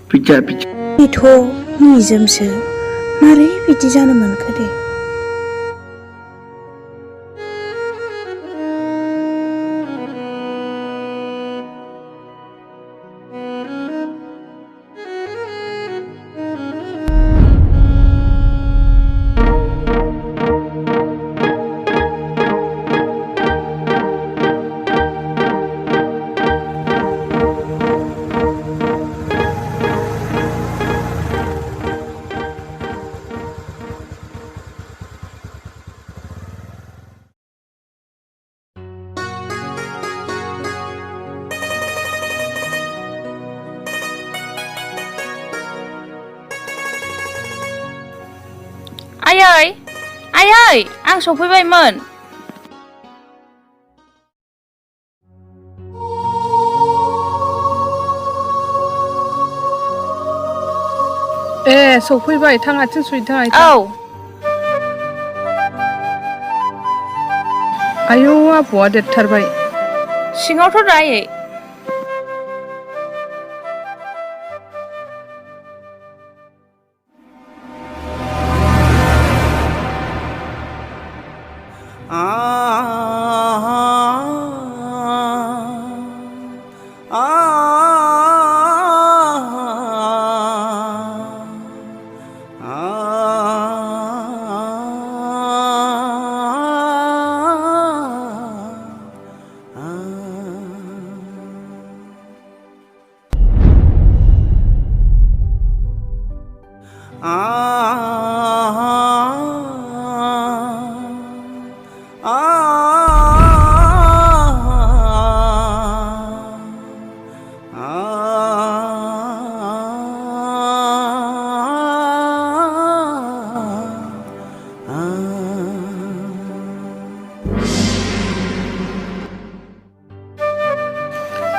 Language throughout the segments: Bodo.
पिज्जा बेथ' निजोमसो मारै बिदि जानो मोनखो दे। आयै आं सफैबायमोन। सफैबाय थां आथिं सुयै थां आथिं। औ आयौ आबौआ देरथारबाय। सिङावथ' दा आयै।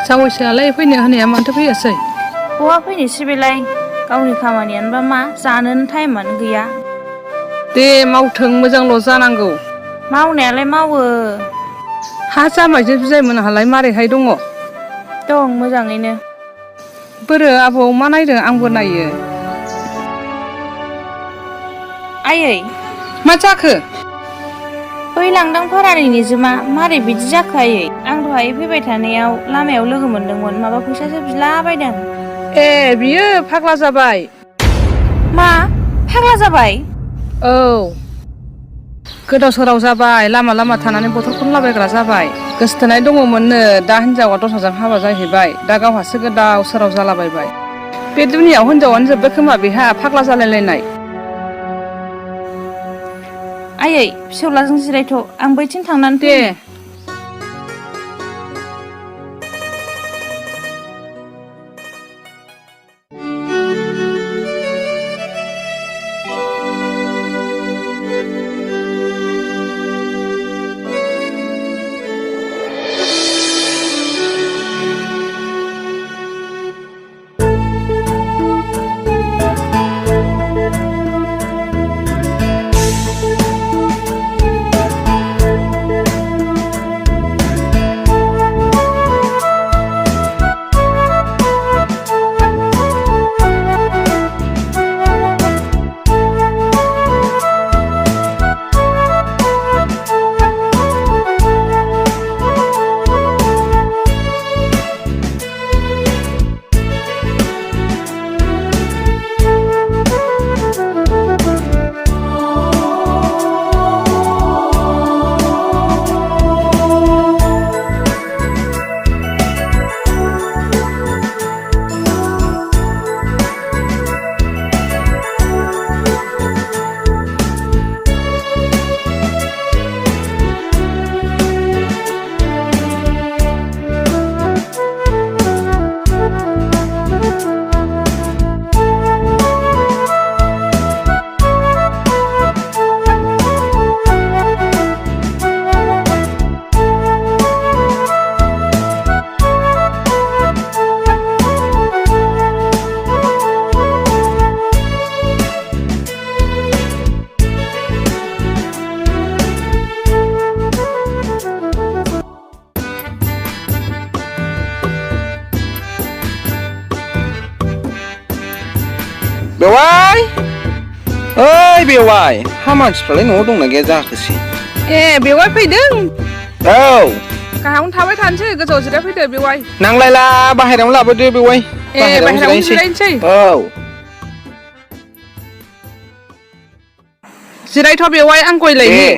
जावैसोआलाय फैनो होनाया मानोथो फैयासै? बहा फैनोसै बेलाय गावनि खामानियानोबा मा जानोनो टाइमानो गैया। दे मावथों मोजांल' जानांगौ। मावनायालाय मावो। हा जामाइजों बिजायमोनहालाय मारैहाय दङ? दं मोजाङैनो। बोरो आबौ मा नायदों आंबो नायो। आयै मा जाखो? बै लांदां फारानि निजोमा मारै बिदि जाखो आयै? आं दहाय फैबाय थानायाव लामायाव लोगो मोनदोंमोन, माबा फैसासो बिलाबायदों। बियो फाग्ला जाबाय। मा फाग्ला जाबाय? औ गोदाव सोराव जाबाय, लामा लामा थानानै बथल खनलाबायग्रा जाबाय। गोसथोनाय दङमोननो दा हिनजावा दस्राजों हाबा जाहैबाय दा गावहासो गोदाव सोराव जालाबायबाय बे दुनियाव हिनजावानो जोब्बाय खोमा बेहा फाग्ला जालायलायनाय आयै फिसौलाजों जिरायथ' आं बैथिं थांनानै दे फैनि बेवाय ओइ बेवाय हा मानसिफ्रालाय न'आव दंना गैया जाखोसै ए बेवाय फैदों औ गाहायावनो थाबाय थानोसै गोजौआव जिरायफैदो बेवाय नांलायला बाहेरायावनो लाबोदो बेवाय बाहेरायावनो जिरायनोसै औ जिरायथ' बेवाय आं गय लायनि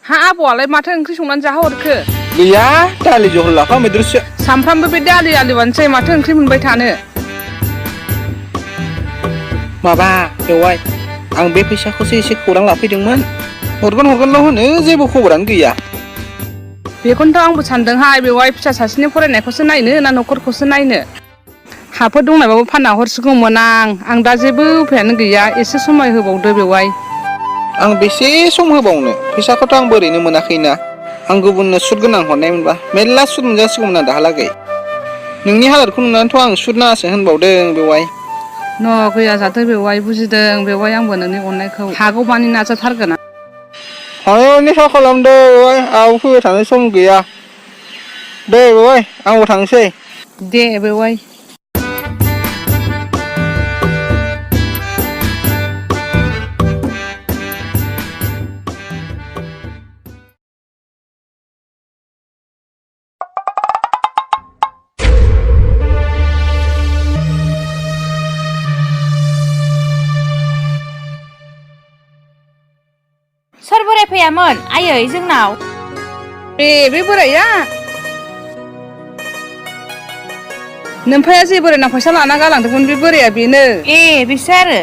हा आबौआलाय माथो ओंख्रि संनानै जाहोहरखो गैया दालि जहल लाफा मैद्रुसो सामफ्रामबो बे दालि आलुआनोसै माथो ओंख्रि मोनबाय थानो माबा बेवाय आं बे फैसाखौसो एसे खौरां लाफैदोंमोन हरगोनल' होनो जेबो खबरानो गैया बेखौनोथ' आंबो सानदोंहाय बेवाय फिसा सासेनि फरायनायखौसो नायनो ना न'खरखौसो नायनो हाफोर दंनायबाबो फानना हरसिगौमोन आं दा जेबो उफायानो गैया एसे समाय होबावदो बेवाय आं बेसे सम होबावनो फैसाखौथ' आंबो ओरैनो मोनाखैना आं गुबुननो सुद गोनां हरनाय मोनबा मेरला सुद मोनजासिगौमोन आं दाहालागै नोंनि हालोदखौ नुनानैथ' आं सुद नाङासो होनबावदों बेवाय गैया जाथो बेवाय बुजिदों बेवाय आंबो नोंनि अननायखौ हागौमानि नाजाथारगोन हानायमानि सा खालामदो बेवाय आंहाबो फैबाय थानो सम गैया दे बेवाय आंबो थांसै दे बेवाय सोर बोराय फैयामोन आयै जोंनाव बे बोराया नोमफाया जे बोरायना फैसा लाना गालांदोंमोन बे बोराया बेनो बेसो आरो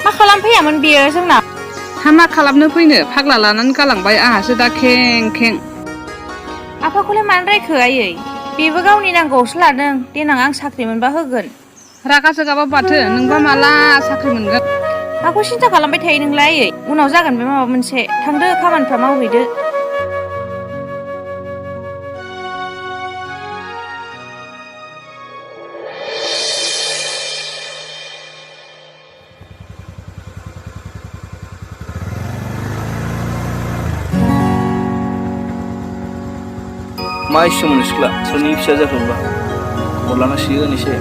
मा खालामफैयामोन बियो जोंनाव हा मा खालामनो फैनो फाग्ला लानानै गालांबाय आंहासो दा खें खें आफाखौलाय मानो रायखो आयै बेबो गावनि नांगौआवसो लादों देनां आं साख्रि मोनबा होगोन रागा जोगाबा माथो नोंबा माला साख्रि मोनगोन माखौ सिन्था खालामबाय थायो नोंलाय आयै उनाव जागोन बे माबा मोनसे थांदो खामानिफ्रा मावहैदो मा इसोमोन सिख्ला सोरनि फिसा जाखोबा हरलांनांसिगोन एसे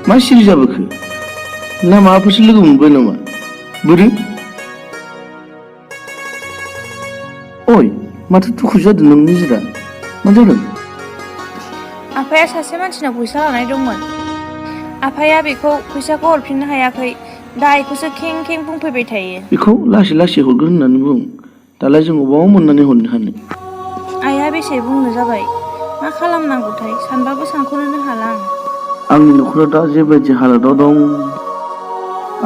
मा सिरि जाबोखो ना माबाफोरसो लोगो मोनबाय नामा बोरो ओइ माथो दुखु जादों नों निजिरा मा जादों आफाया सासे मानसिनाव फैसा लानाय दंमोन आफाया बेखौ फैसाखौ हरफिननो हायाखै दा बेखौसो खें खें बुंफैबाय थायो बेखौ लासै लासै हरगोन होननानै बुं दालाय जों अबाव मोननानै हरनो हानो आइया बेसे बुंनो जाबाय मा खालामनांगौथाय सानबाबो सानख'नोनो हाला आंनि न'खरा दा जेबायदि हालोदाव दं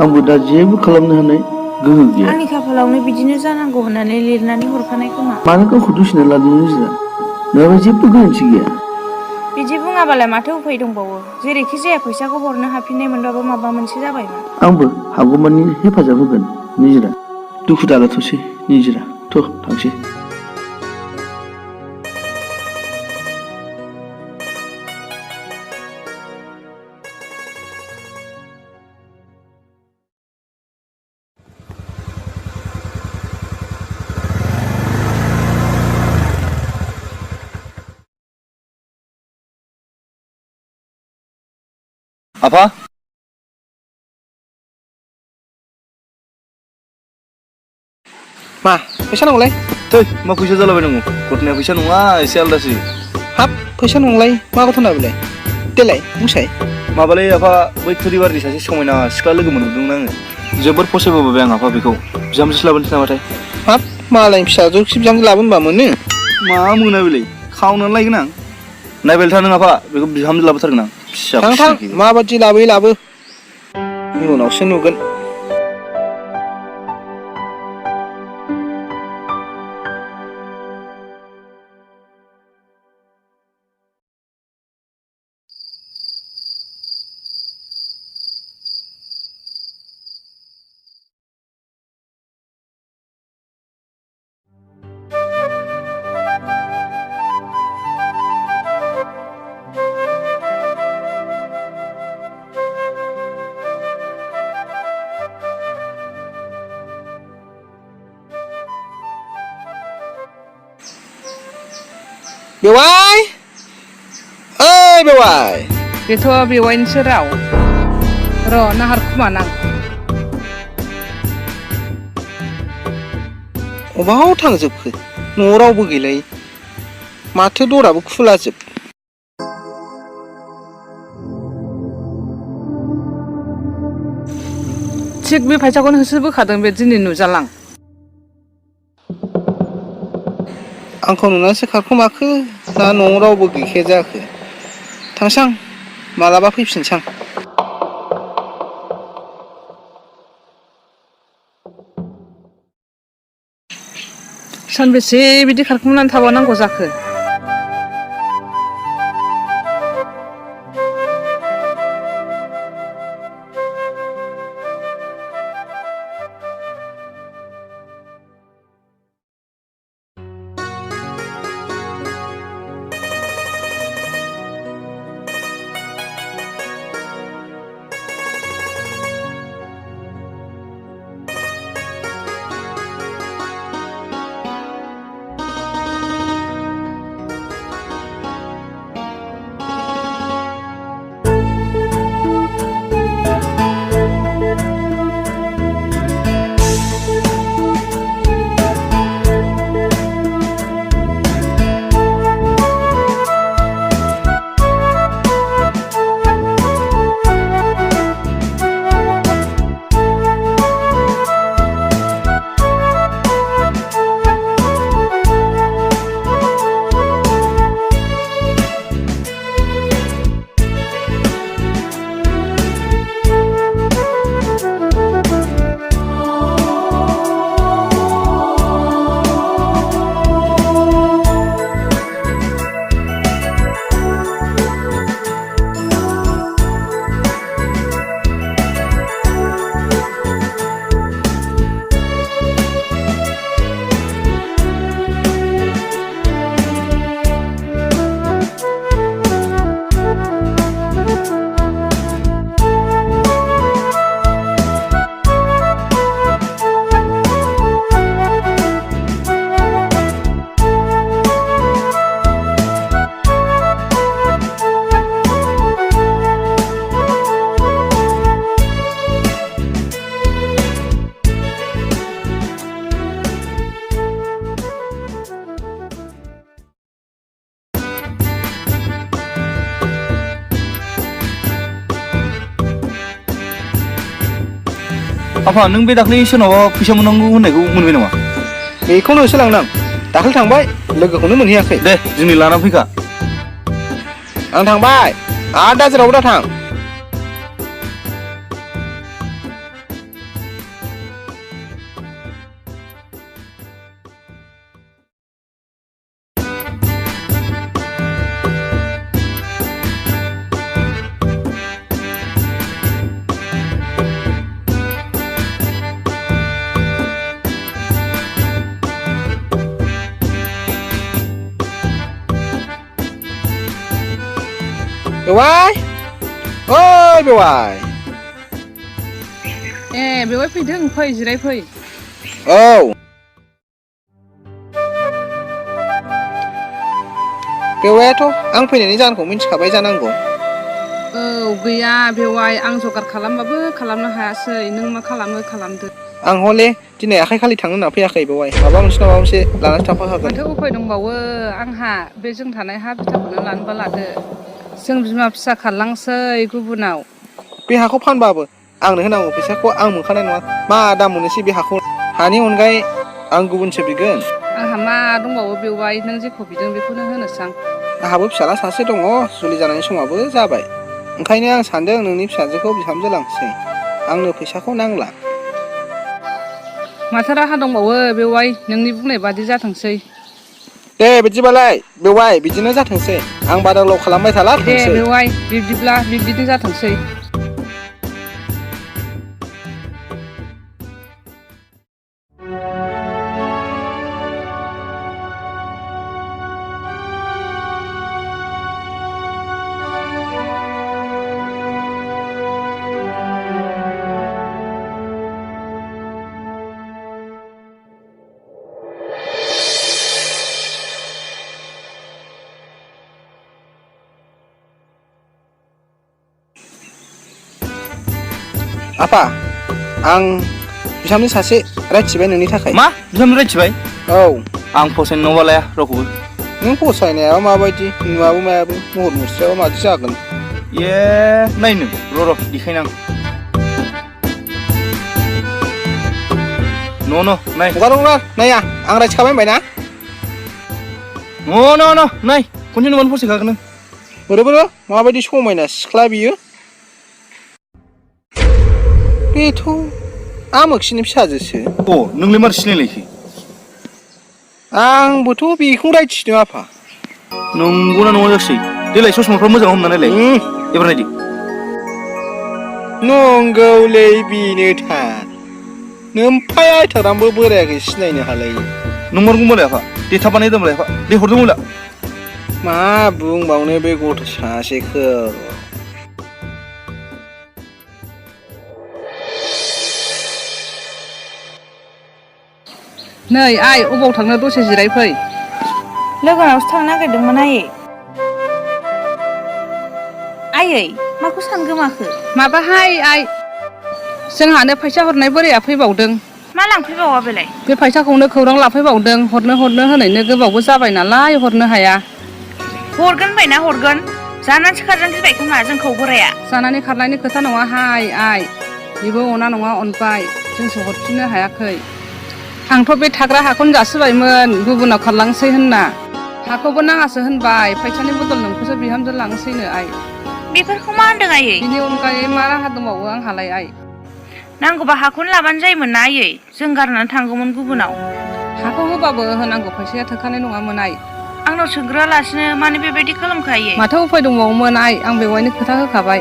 आंबो दा जेबो खालामनो हानाय गोहो गैया आंनि खाफालावनो बिदिनो जानांगौ होननानै लिरनानै हरखानाय खोमा मानो गावखौ दुसिना लादों निजिरा नोंहाबो जेबो गोरोन्थि गैया बिदि बुङाबालाय माथो उफाय दंबावो जेरैखि जाया फैसाखौ हरनो हाफिननाय मोनबाबो माबा मोनसे जाबायमोन आंबो हागौमानि हेफाजाब होगोन निजिरा दुखु दालाथ'सै निजिरा थ' थांसै आफा मा फैसा नांगौलाय थै मा फैसा जालाबाय नांगौ गथ'निया फैसा नङा एसे आलदासो हाब फैसा नंलाय मा गथ'ना बेलाय देलाय बुंसाय माबालै आफा बै थुरिबारिनि सासे समायना सिख्ला लोगो मोनबोदोंमोन आङो जोबोद फसायबोबाय आं आफा बेखौ बिहामजोसो लाबोनोसै नामाथाय हाब मालायनि फिसाजो बिहामजो लाबोनबा मोनो मा मोना बेलाय खावनानै लायगोन आं नायबायल था नों आफा बेखौ बिहामजो लाबोथारगोन आं फिसा थां थां फिसिनायखौ माबादि लाबोयो लाबो इयुनावसो नुगोन बेवाय ओइ बेवाय बेथ' बेवाइनिसो राव र' नाहार खुमा नां अबाव थांजोबखो न'आव रावबो गैलाय माथो दराबो खुलाजोब थिग बे फैसाखौनो होसोबोखादों बे दिनै नुजालां आंखौ नुनानैसो खारखोमाखो ना न'आव रावबो गैखाया जाखो थांसां मालाबा फैफिनसां सानबेसे बिदि खारखुमनानै थाबावनांगौ जाखो आफा नों बे दाख्लै सोरनावबा फैसा मोननांगौ होननायखौ मोनबाय नामा? बेखौनो होसोलांदों दाखालि थांबाय लोगोखौनो मोनहैयाखै दे जोंनि लाना फैखा आं थांबाय आरो दा जेरावबो दा थां बेवाय ओइ बेवाय बेवाय फैदों फै जिराय फै औ बेवायाथ' आं फैनायनि जाहोनखौ मिथिखाबाय जानांगौ औ गैया बेवाय आं जगार खालामबाबो खालामनो हायासै नों मा खालामो खालामदो आं हले दिनै आखाइ खालि थांनो होनना फैयाखै बेवाय माबा मोनसे लानानै थांफाखागोन माथो उफाय दंबावो आंहा बे जों थानाय हा बिथाखौनो लानोबा लादो जों बिमा फिसा खारलांसै गुबुनाव बे हाखौ फानबाबो आंनो होनांगौ फैसाखौ आं मोनखानाय नङा मा दाम मोनोसै बे हाखौ हानि अनगायै आं गुबुनसो बिगोन आंहा मा दंबावो बेवाय नों जेखौ बिदों बेखौनो होनोसां आंहाबो फिसाला सासे दङ जुलि जानायनि समाबो जाबाय ओंखायनो आं सानदों नोंनि फिसाजोखौ बिहामजो लांसै आंनो फैसाखौ नांला माथो राहा दंबावो बेवाय नोंनि बुंनाय बादि जाथोंसै दे बिदिबालाय बेवाय बिदिनो जाथोंसै आं बादालाव खालामबाय थाला दे थांसै बेवाय बिब्दिब्ला बिब्दिनो जाथोंसै आफा आं बिहामजो सासे रायथिबाय नोंनि थाखाय मा बिहामजो रायथिबाय औ आं फसायनो नङाबा लाया रावखौबो नों फसायनायाबा माबायदि नुवाबो मायाबो महर मुस्रियाबा मादि जागोन ए नायनो र' देखायनां न' नाय हगार नाया आं रायथिखाबाय होनबाय ना न' नाय खनसे नुबानो फसायखागोन नों बोरो माबायदि समायना सिख्ला बियो बेथ' आमोखिनि फिसाजोसो अ नोंलाय मारै सिनायलायखो आंबोथ' बेखौ रायथिदों आफा नंगौना नङा जाखोसै देलाय ससमाफ्रा मोजां हमना नायलाय एबार नायदो नंगौलै बेनोथार नोमफाय आयथारामबो बोरायाखै सिनायनो हालायै नंमारगौमोनलाय आफा दे थाब बानायदो होनबालाय आफा दे हरदो मोनला मा बुंबावनो बे गथ' सासेखौ नै आइ अबाव थांनो दसे जिराय फै लोगोनावसो थांनो नागिरदोंमोन आयै माखौ सानगोमाखो माबाहाय आइ जोंहानो फैसा हरनाय बोराया फैबावदों मा लांफैबावा बेलाय बे फैसाखौनो खौरां लाफैबावदों हरनो होनैनो गोबावबो जाबाय नालाय हरनो हाया हरगोन बायना हरगोन जानानैसो खारजानो गिबाय खोमा जोंखौ बोराया जानानै खारनायनि खोथा नङाहाय आइ बेबो अना नङा अनबाय जोंसो हरफिननो हायाखै आंथ' बे थाग्रा हाखौनो जासिबायमोन गुबुनाव खारलांसै होनना हाखौबो नाङासो होनबाय फैसानि बदल नोंखौसो बिहामजो लांसैनो आइ बेफोरखौ मा होनदों आयै बिनि अनगायै मा राहा दंबावो आंहालाय आइ नांगौबा हाखौनो लाबानो जायोमोन ना आयै जों गारनानै थांगौमोन गुबुनाव हाखौ होबाबो होनांगौ फैसाया थोखानाय नङामोन आइ आंनाव सोंग्रोआलासिनो मानो बेबायदि खालामखायो माथो उफाय दंबावोमोन आइ आं बेवायनो खोथा होखाबाय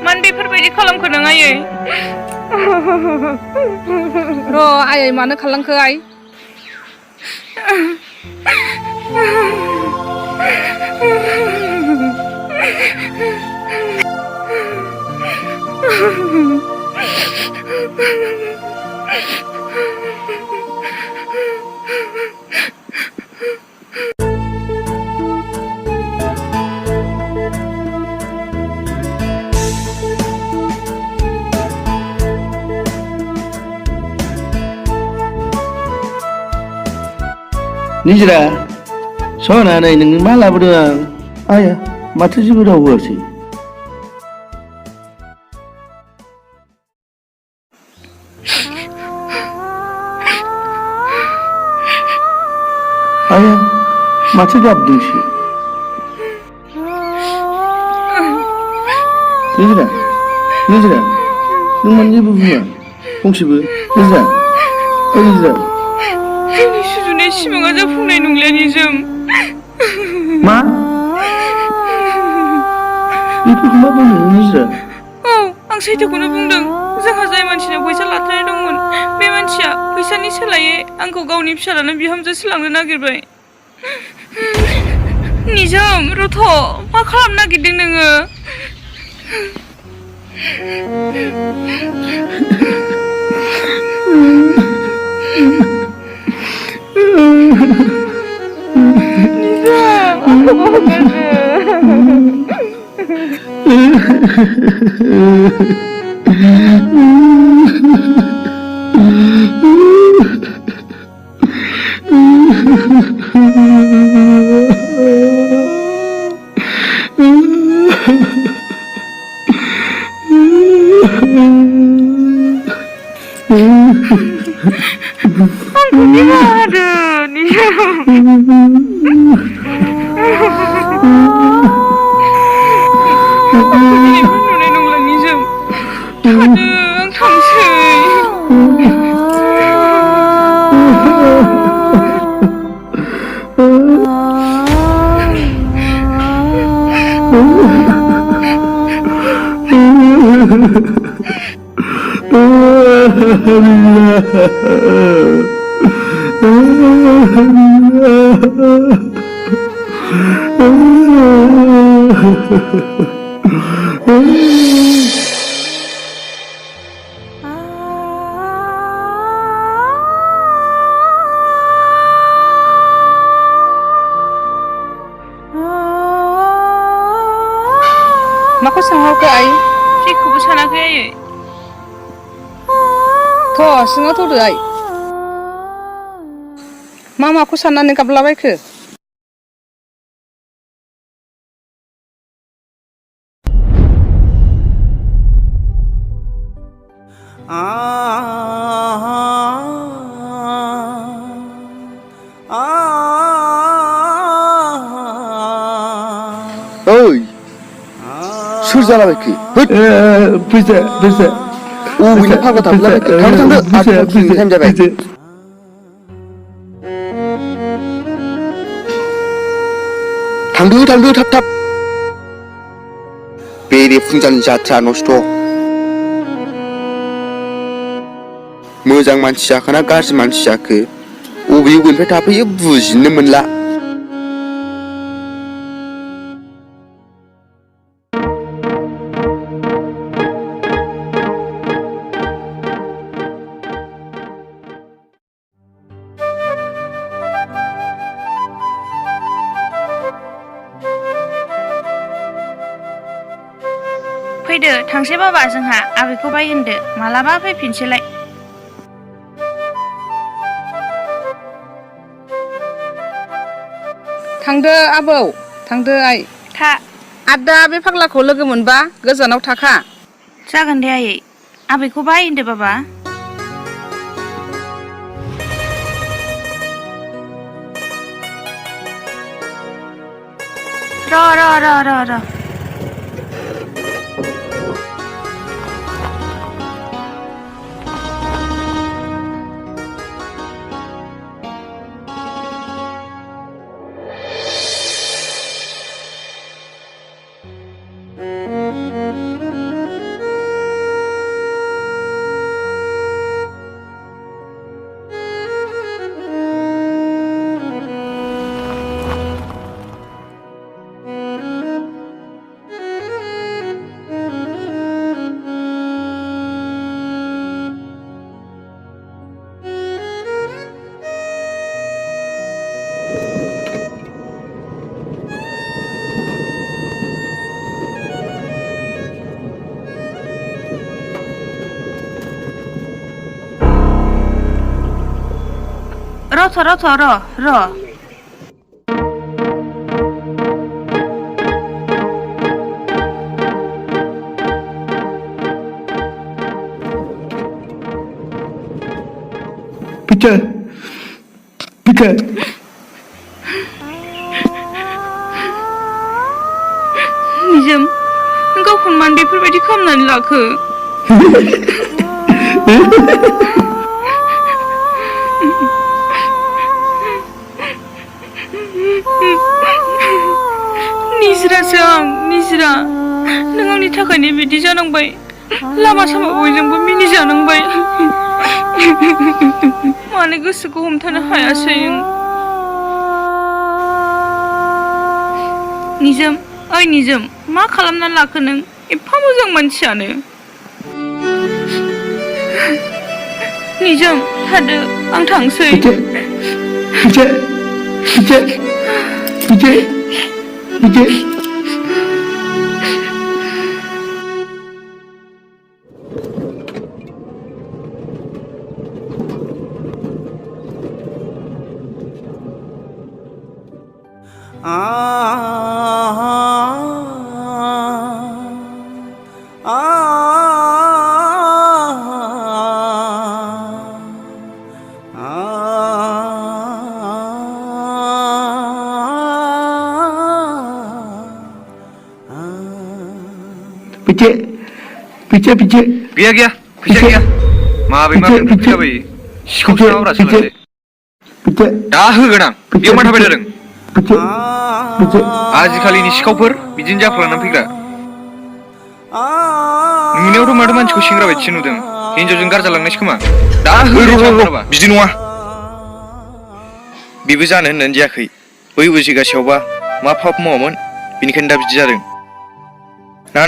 मानो बेफोरबायदि खालामखो नों आयै र' आयै मानो खालामखो आइ निजरा सनानै नोंनो मा लाबोदों आं आया माथो जेबो राव होआसै आया माथो गाबदोंसो निजरा निजरा नों मानो जेबो बुङा फंसेबो निजरा निजरा आंनि सुजुनाय सिमाङा जाफुंनाय नंलिया निजोम मा बेफोरखौ मा बुङो निजरा औ आं सैथोखौनो बुंदों जोंहा जाय मानसिनाव फैसा लाथारनाय दंमोन बे मानसिया फैसानि सोलायै आंखौ गावनि फिसालानो बिहामजोसो लांनो नागिरबाय निजोम रथ' मा खालामनो नागिरदों नोङो निजोम आंखौ बावगारदो आंखौ निमाहा होदो निजोम नुनाय नंला निजोम थादो आं थांसै माखौ सोंहरखो आइ जेखौबो सानाखै आयै थ' सिङाव थ'दो आइ माखौ साननानै गाबलाबायखो ओइ सोर जालाबायखो फैसा फैसा अबेनि फाग्ला थाबलाबायखो थांदो थांदो आरो टाइम जाबाय थांदो थांदो थाब थाब बेरे फुंजानि जात्रा नस्थ' मोजां मानसि जाखोना गाज्रि मानसि जाखो अबेनिफ्राय थाफैयो बुजिनो मोनला फैदो थांसै बाबा जोंहा आबैखौ बायहोनदो मालाबा फैफिनसैलाय थांदो आबौ थांदो आइ था आदा बे फाग्लाखौ लोगो मोनबा गोजानाव थाखा जागोन दे आयै आबैखौ बायहोनदो बाबा र र Picha. Picha. निजोम नों गावखौनो मानो बेफोरबायदि खालामनानै लाखो निजिरासो आं निजिरा नों आंनि थाखायनो बिदि जानांबाय लामा सामा बयजोंबो मिनिजानांबाय मानो गोसोखौ हमथानो हायासै निजोम ओइ निजोम मा खालामनानै लाखो नों एफा मोजां मानसियानो निजोम थादो आं थांसै Picha. Picha. Picha. Picha. Picha. Picha. Picha. गैया फैसा गैया माबै फैसा बायो सिखावसो नामाब्रा सोलायदो Picha. दा होगोन आं बेयाव मा थाबाय थादों Picha. Picha. आजिखालिनि सिखावफोर बिदिनो जाफ्लांनानै फैग्रा नुनायावथ' माथो मानसिखौ सेंग्रा बायदिसो नुदों हिनजावजों गारजालांनायसो खोमा दा होगोन बिदि नङा बेबो जानो होननानै जायाखै बै उजिगासेयावबा मा फाप मावामोन बेनिखायनो दा बिदि जादों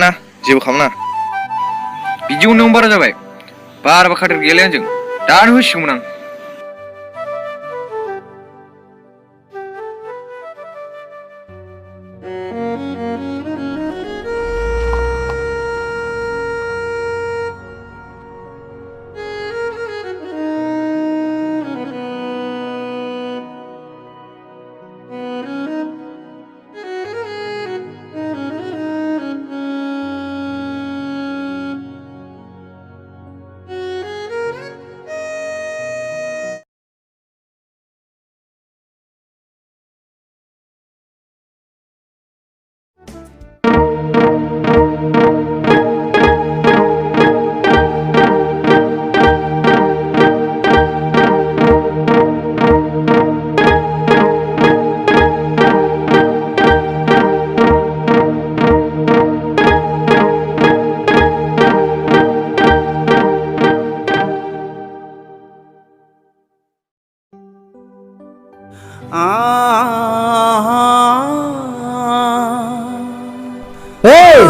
ना जेबो खालामनाङा बिदि अननायावनो बारा जाबाय बाराबा खाथार गैयालाय आंजों दानो होसिगौमोन आं Hei!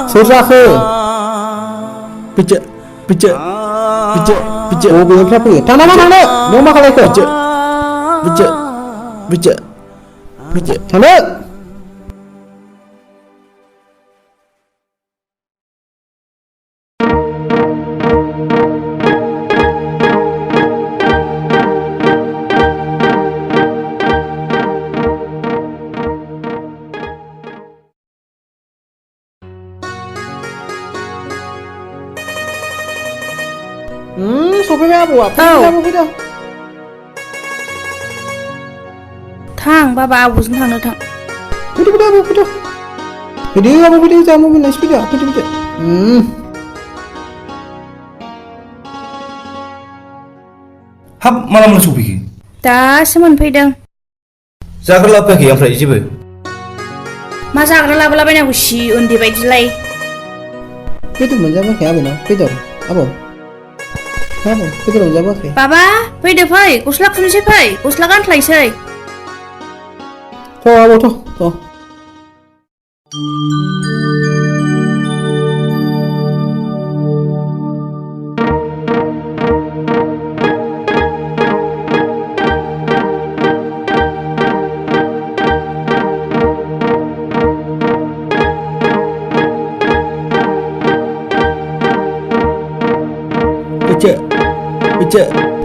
Susah ke? Pijak. Oh, belum siapa ya? Tangan. Mau makan lagi? Pijak. Tangan. सफैबाय आबौआ फैदों थां बाबा आबौजों थांनो थां फैदो आबौ फैदो जा मबाइल नायसै फैदो हाब माला मोन सफैखो दासो मोनफैदों जाग्रा लाबोयाखै ओमफ्राय जेबो मा जाग्रा लाबोलाबायनांगौ सि उन्दै बायदिलाय फैदो मोनजाबाखै आबैनाव फैदो आबौ फैदो मोनजाबाखै बाबा फैदो फै गस्ला खुनोसै फै गस्ला गानस्लायसै आबौ थ'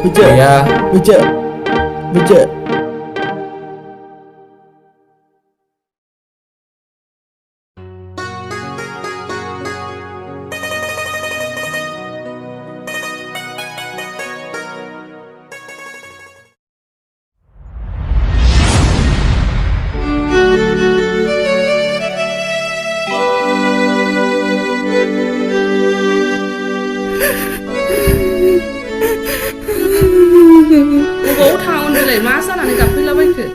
Pijak. Ya. Pijak. मा जानानै गाबफैलाबायखो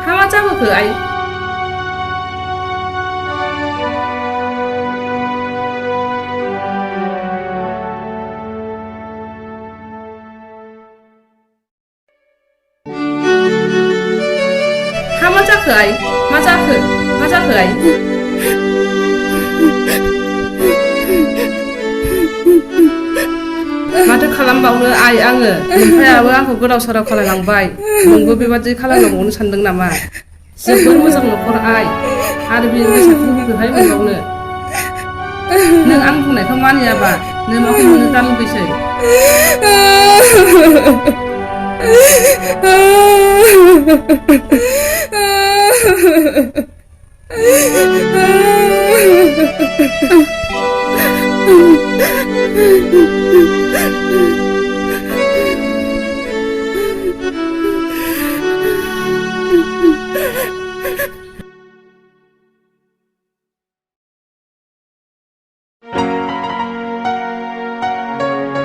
हा मा जाबोखो आइ हा मा जाखो आइ मा जाखो आइ माथो खालामबावनो आइ आङो नोमफायाबो आंखौ गोदाव सोराव खालायलांबाय नोंबो बेबादि खालामलांबावनो सानदों नामा जोबोर मोजां न'खर आइ आरो बेनिफ्राय साबसिन बबेहाय मोनबावनो नों आं बुंनायखौ मानियाबा नों माखौ मोननो दा लुबैसै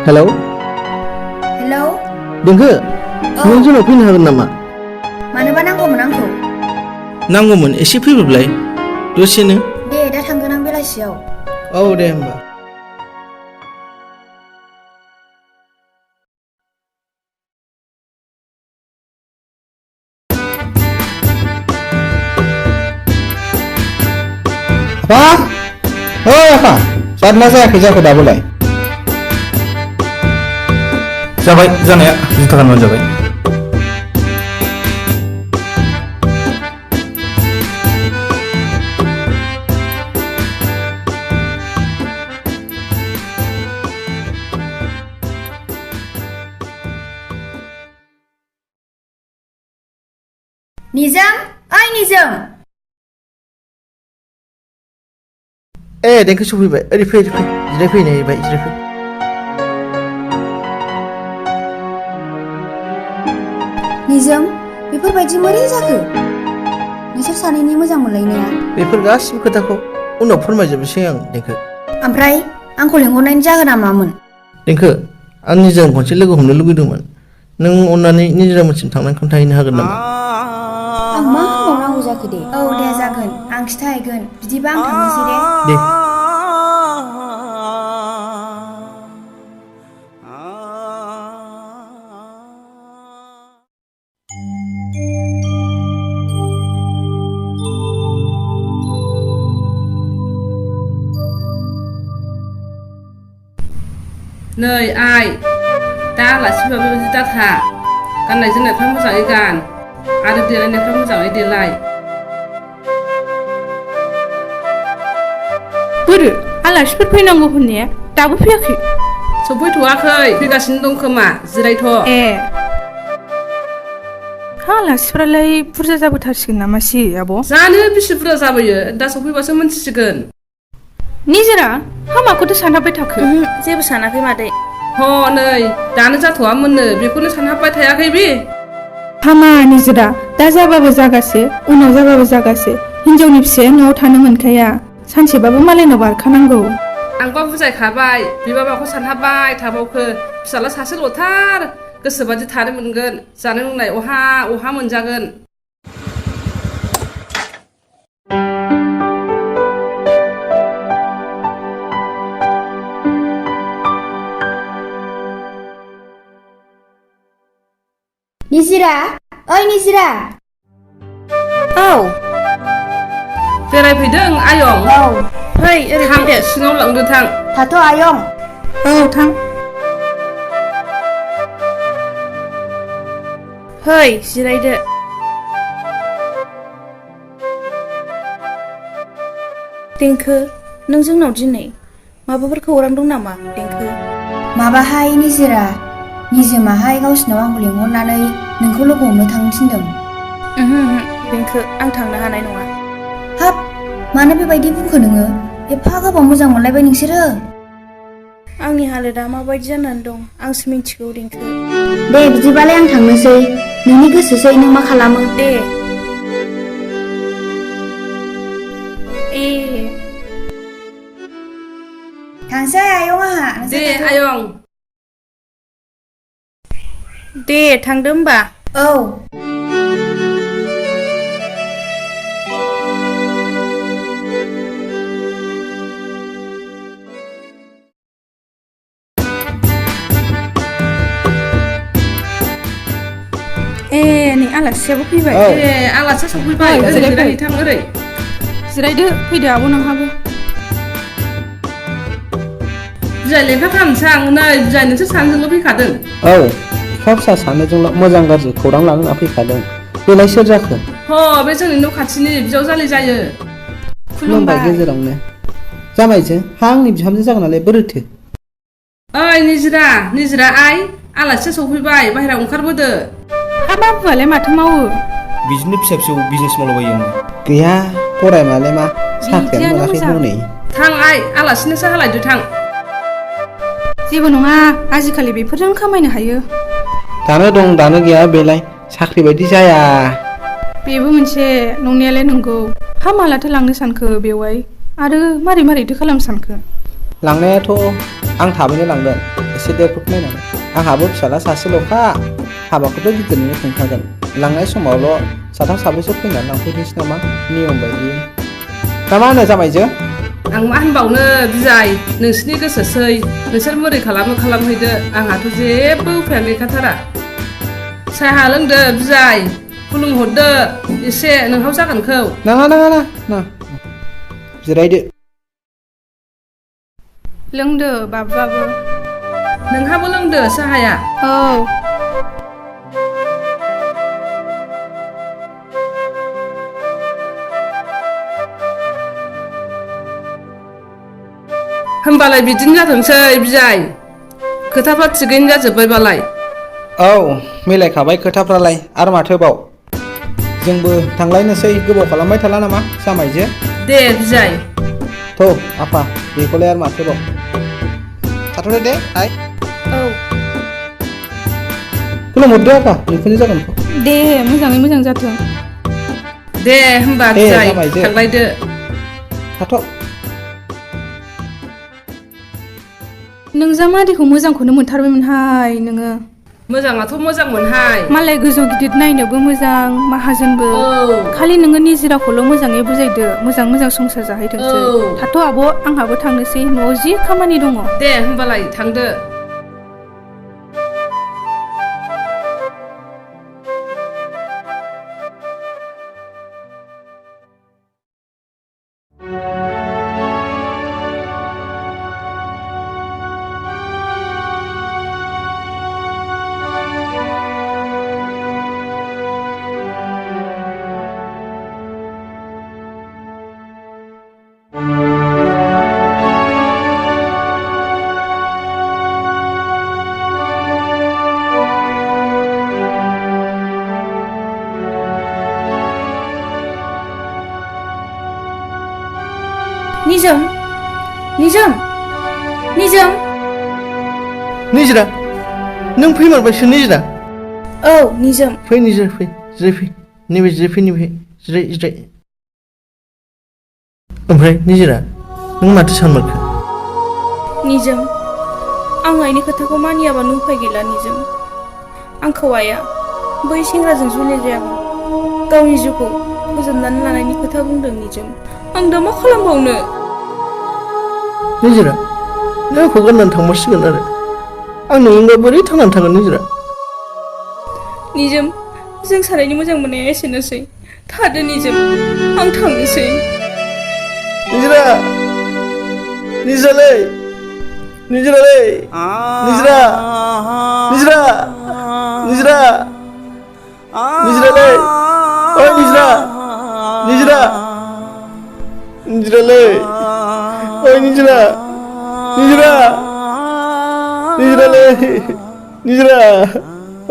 हेलौ हेलौ देंखो नों जोंनाव फैनो हागोन नामा मानोबा नांगौमोन आंखौ नांगौमोन एसे फैब्लाय दसेनो दे दा थांगोन आं बेलासियाव औ दे होमबा आफा ओइ आफा जादोंना जायाखै जाखो दाबोलाय जाबाय जानाया जुथा गानबानो जाबाय निजोम ओइ निजोम ए देंखो सफैबाय ओरै फै जिरायफै नै जिरायफै निजोम बेफोरबायदि मोरै जाखो नोंसोर सानैनि मोजां मोनलायनाया बेफोर गासिबो खोथाखौ उनाव फोरमायजोबनोसै आं देंखो ओमफ्राय आंखौ लेंहरनायनि जाहोना मामोन देंखो आं निजोम खनसे लोगो हमनो लुबैदोंमोन नों अननानै निजोमसिम थांनानै खोन्थाहैनो हागोन नामा आं मा होनबावनांगौ जाखो दे औ दे जागोन आं खिथाहैगोन बिदिबा आं थांनोसै दे नै आइ दा आलासिफोरा बेबायदि दाथा गाननाय जोमनायफ्रा मोजाङै गान आरो देलायनायफ्रा मोजाङै देलाय बोरो आलासिफोर फैनांगौ होननाया दाबो फैयाखै सफैथ'वाखै फैगासिनो दं खोमा जिरायथ' ए हा आलासिफ्रालाय बुरजा जाबोथारसिगोन नामासि आब' जानो बेसे बुरजा जाबोयो दा सफैबासो मोनथिसिगोन निजोरा हामाखौथ' सानहाबबाय थाखो जेबो सानाखै मादै ह नै दानो जाथ'वामोननो बेखौनो सानहाबबाय थायाखै बे हामा निजोरा दा जाबाबो जागासे उनाव जाबाबो जागासे हिनजावनि फिसाया न'आव थानो मोनखाया सानसेबाबो मालायनाव बारखानांगौ आंबा बुजायखाबाय बिबा माखौ सानहाबबाय थाबावखो फिसाला सासेल'थार गोसोबादि थानो मोनगोन जानाय लोंनाय अहा मोनजागोन निजिरा ओइ निजिरा औ बेरायफैदों आयं औ फै ओरै थां फैदो सिङाव लांदो थां थाथ' आयं औ थां फै जिरायदो देंखो नों जोंनाव दिनै माबाफोर खौरां दं नामा देंखो माबाहाय निजिरा निजोमाहाय गावसिनाव आंखौ लेंहरनानै नोंखौ लोगो हमनो थांनो थिनदों देंखो आं थांनो हानाय नङा हाब मानो बेबायदि बुंखो नोङो एफा गोबाव मोजां मोनलायबाय नोंसोरो आंनि हालोदा माबायदि जानानै दं आंसो मिथिगौ देंखो दे बिदिबालाय आं थांनोसै नोंनि गोसोसै नों मा खालामो दे ए थांसै आयं आंहा दे आयं दे थांदो होमबा औ नै आलासियाबो फैबाय ए आलासि सफैबाय ओरै जिरायहै थां ओरै जिरायदो फैदो आब' नोंहाबो बिजाय लेखा खालामनोसै आं नै बिजाय नोंसोर सानैजोंल' फैखादों औ बिफा फिसा सानैजोंल' मोजां गाज्रि खौरां लानो होनना फैखादों बेलाय सोर जाखो बे जोंनि न' खाथिनि बिजावजालि जायो खुलुमबाय गेजेरावनो जामायजो हा आंनि बिहामजो जागोन नालाय बोरोथो ओइ निजिरा आइ आलासिया सफैबाय बाहेरायाव ओंखारबोदो हा बाबुआलाय माथो मावो बिदिनो फिसा फिसौ बिजनेस मावलाबायो आङो गैया फरायनायालाय मा साख्रियानो बिदियानो मोनाखै मोजां। हनै थां आइ आलासिनोसो हालायदो थां जेबो नङा आजिखालि बेफोरजों खामायनो हायो दानो दं दानो गैया बेलाय साख्रि बायदि जाया बेबो मोनसे नंनायालाय नंगौ हा मालाथो लांनो सानखो बेवाय आरो मारै मारैथो खालामनो सानखो लांनायाथ' आं थाबैनो लांगोन एसे देरफुट नायनानै आंहाबो फिसाला सासेल'खा हाबाखौथ' गिदिरैनो खुंखागोन लांनाय समावल' साथाम साब्रैसो फैनानै लांफैनोसै नामा नियम बायदि ना मा होनो जामायजो आं मा होनबावनो बिजाय नोंसोरनि गोसोसै नोंसोर मोरै खालामो खालामहैदो आंहाथ' जेबो उफायानो गैखाथारा साहा लोंदो बिजाय खुलुमहरदो एसे नोंहाव जागोनखौ नाङा जिरायदो लोंदो बाबुआबो नोंहाबो लोंदो साहाया औ होमबालाय बिदिनो जाथोंसै बिजाय खोथाफ्रा थिगैनो जाजोब्बायबालाय औ मिलायखाबाय खोथाफ्रालाय आरो माथोबाव जोंबो थांलायनोसै गोबाव खालामबाय थाला नामा जामायजो दे बिजाय थ' आफा बेखौलाय आरो माथोबाव थाथ'दो दे आइ औ खुलुमहरदो आफा बेखौनो जागोनखौ दे मोजाङै मोजां जाथों दे होमबा दे बिजाय जामायजो थांलायदो थाथ' नोंजामादैखौ मोजांखौनो मोनथारबायमोनहाय नोङो मोजाङाथ' मोजांमोनहाय मालाय गोजौ गिदिर नायनोबो मोजां माहाजोनबो औ खालि नोङो निजिराखौल' मोजाङै बुजायदो मोजां संसार जाहैथोंसै औ थाथ' आब' आंहाबो थांनोसै न'आव जि खामानि दङ दे होमबालाय थांदो निजोम निजिरा नों फैमारबायसो निजिरा औ निजोम फै निजिरा फै जिराय फै नैबे जिराय फै नैबे जिराय ओमफ्राय निजिरा नों माथो सानमारखो निजोम आं आइनि खोथाखौ मानियाबानो उफाय गैला निजोम आंखौ आइया बै सेंग्राजों जुलि जायाबा गावनि जिउखौ फोजोबनानै लानायनि खोथा बुंदों निजोम आं दा मा खालामबावनो निजिरा नों आंखौ गारनानै थांमारसिगोन आरो आं नोंनिबा बोरै थांनानै थागोन निजिरा निजोम जों सानैनि मोजां मोननाया एसेनोसै थादो निजोम आं थांनोसै निजिरा निजिरालै निजिरालै निजिरा निजिरा निजिरा निजिरालै ओइ निजिरा निजिरा निजिरालै ओइ निजिरा निजिरा निजिरालै निजिरा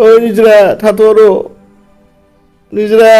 ओइ निजिरा थाथ' र' निजिरा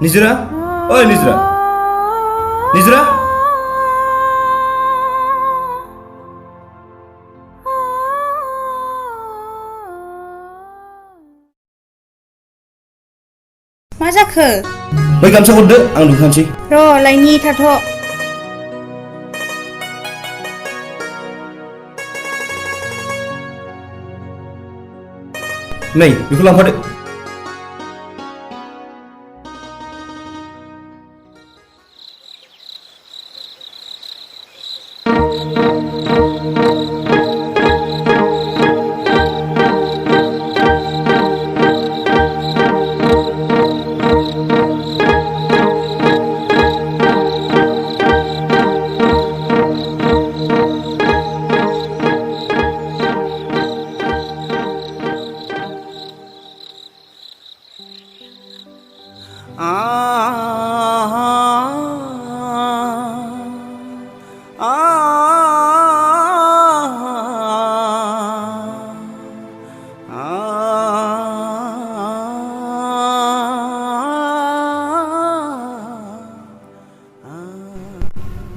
निजोरा ओइ निजोरा निजोरा मा जाखो बै गामसा हरदो आं दुखानसै र' लायनि थाथ' नै बेखौ लांफादो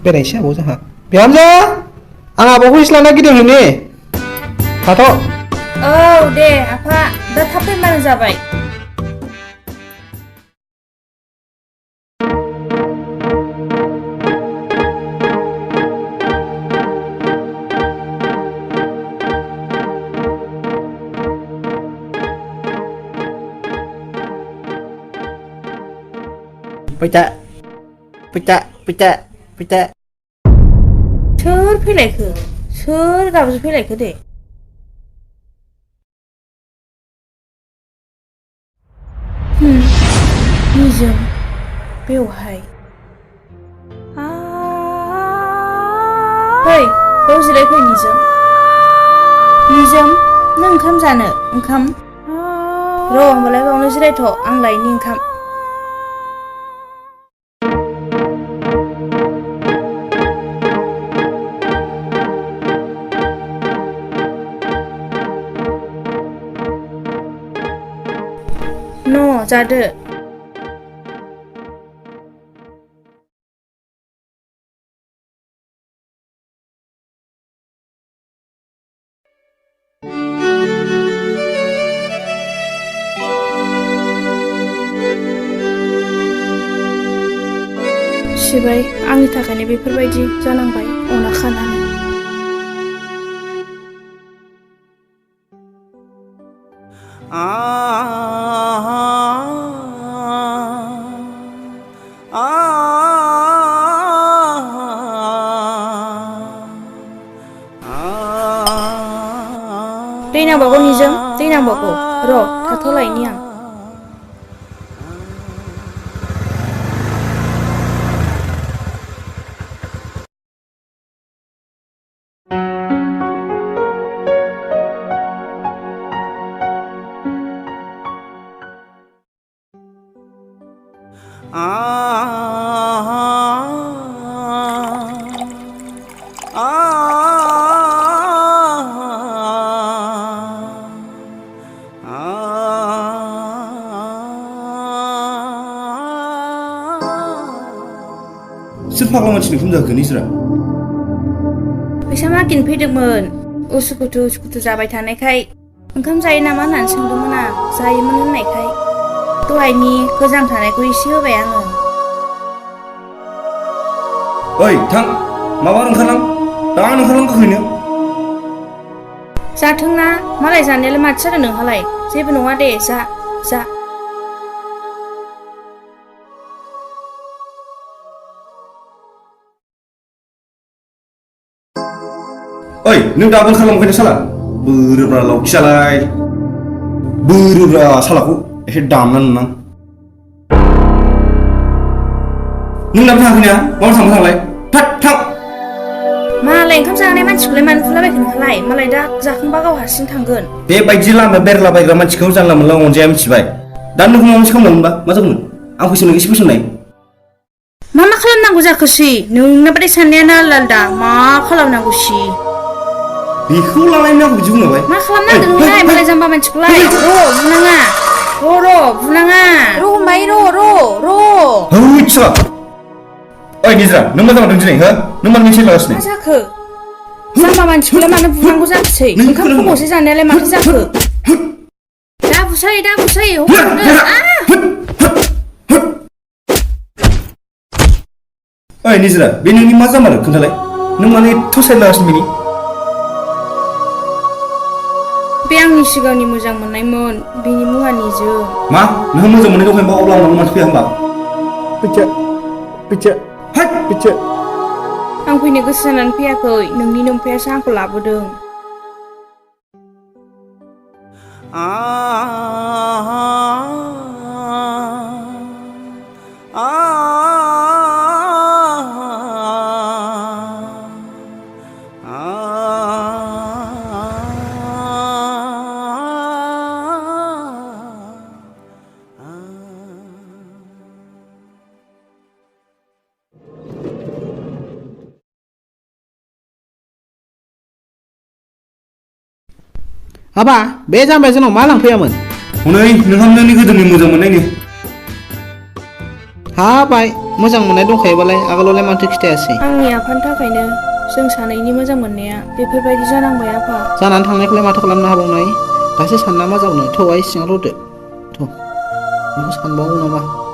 बेरायसै आबौ जोंहा बिहामजो आं आबौखौ इसे लाना गिदिंहैनि थाथ' औ दे आफा दा थाब फैबानो जाबाय फैता सोर फैलायखो सोर गाबज्रि फैलायखो दे निजोम बेवहाय फै बेयाव जिरायफै निजोम निजोम नों ओंखाम जानो ओंखाम र' होमबालाय बावनो जिरायथ' आं लायनि ओंखाम न' जादो सिबाय आंनि थाखायनो बेफोरबायदि जानांबाय अना खानानै दै नांबावगौ निजोम दै नांबावगौ र' थाथ'लायनि आं सोर फाग्ला मानसिनि ओंखाम जाखो निजोरा फैसा मागिनो फैदोंमोन उसुखुथु जाबाय थानायखाय ओंखाम जायो नामा होननानै सोंदोंमोन आं जायोमोन होननायखाय दहायनि गोजां थानायखौ एसे होबाय आङो ओइ थां माबा ओंखारलां दा ओंखारलां गोख्रैनो जाथोंना मालाय जानायालाय माथो जादों नोंहालाय जेबो नङा दे जा ओइ नों दाबो ओंखारलांबाय साला बोरोब्रा लावखियालाय बोरोब्रा सालाखौ एसे दामना नुनां नों दाबो थाङाखै ना माबा थांलाय थां मालाय ओंखाम जानाय मानसिखौलाय मानो फुलाबायखो नोंहालाय मालाय दा जाखांबा गाव हारसिं थांगोन बेबायदि लामायाव बेरलाबायग्रा मानसिखौ जानला मोनला अनजाया मिथिबाय दा नोंखौ माबा मोनसे खालामनांगौबा मा जागौमोन आं फैसा एसे फैसानाय मा खालामनांगौ जाखोसै नोंना बादि साननायानो आलदा आलदा मा खालामनांगौसि बेखौ लानानै आंखौ बिदि बुंलाबाय मा खालामनांगौ नोंलाय मालाय जाम्बा मानसिखौलाय र' बुंनाङा र' बुनाङा र' माइ र' हैसा ओइ निजरा नों मा जामारदों दिनै हो नों मानो मिथिं लागासिनो मा जाखो जाम्बा मानसिखौलाय मानो बुनांगौ जाखोसै ओंखाम खब'से जानायालाय माथो जाखो दा बुसै ओइ निजरा बे नोंनि मा जामारो खोन्थालाय नों मानो एथ' साइड लागासिनो बेनि बे आंनि सिगांनि मोजां मोननायमोन बेनि मुङा निजोम मा नोंहा मोजां मोननाय दंखायोबा अब्ला आंनाव मानसि फैया होमबा फैसा आं फैनो गोसो जानानै फैयाखै नोंनि नोमफायासो आंखौ लाबोदों हाबा बे जाम्बाया जोंनाव मा लांफैयामोन हनै नोंहा नोंनि गोदोनि मोजां मोननायनि हाबाय मोजां मोननाय दंखायोबालाय आगोलावलाय माथो खिथायासै आंनि आफानि थाखायनो जों सानैनि मोजां मोननाया बेफोरबायदि जानांबाय आफा जानानै थांनायखौलाय माथो खालामनो हाबावनाय दासो सानना मा जाबावनो थौहाय सिङाव र'दो बेखौ सानबावो नामा